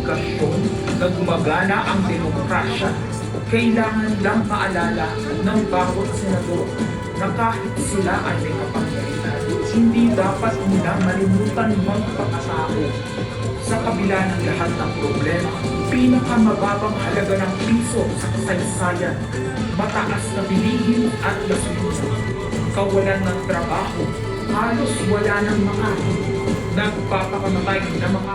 indikasyon na gumagana ang demokrasya. Kailangan lang maalala ng bawat senador na kahit sila ay may kapangyarihan, hindi dapat nila malimutan magpakatao. Sa kabila ng lahat ng problema, pinakamababang halaga ng piso sa kasaysayan, mataas na bilihin at gasolina, kawalan ng trabaho, halos wala ng makain, nagpapakamatay na mga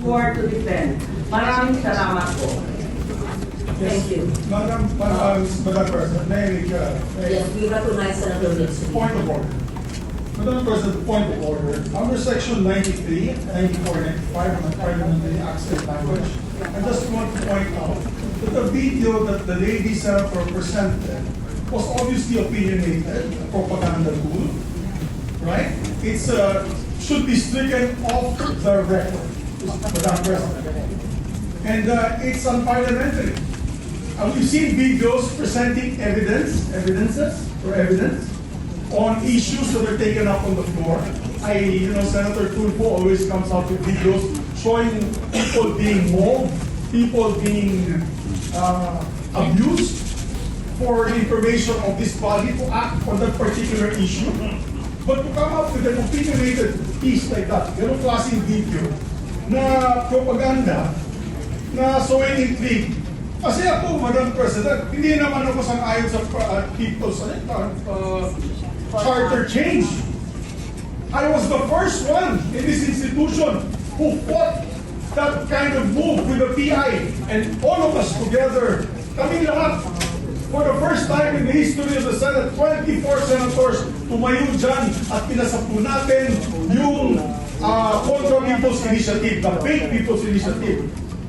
War to defend. Maraming salamat po. Thank you. Madam President, may Yes, we recognize Senator Wilson. point of order. Madam President, point of order. Under Section 93, 94, 95 of the Parliamentary Acts and Language, I just want to point out that the video that the lady senator presented was obviously opinionated, a propaganda tool, right? It's should be stricken off the record, Madam President. And it's unparliamentary. We've seen videos presenting evidence on issues that are taken up on the floor. Senator Tulfo always comes out with videos showing people being mobbed, people being abused for the information of this body to act on that particular issue. But to come up with an opinionated piece like that, ganun klaseng video na propaganda, na sowing intrigue. Kasi ako, Madam President, hindi naman ako sang-ayon sa people's charter change. I was the first one in this institution who fought that kind of move with the PI. And all of us together, kami lahat, for the first time in the history of the Senate, 24 senators tumayo dyan at pinasapo natin yung Contra People's Initiative, the Fake People's Initiative.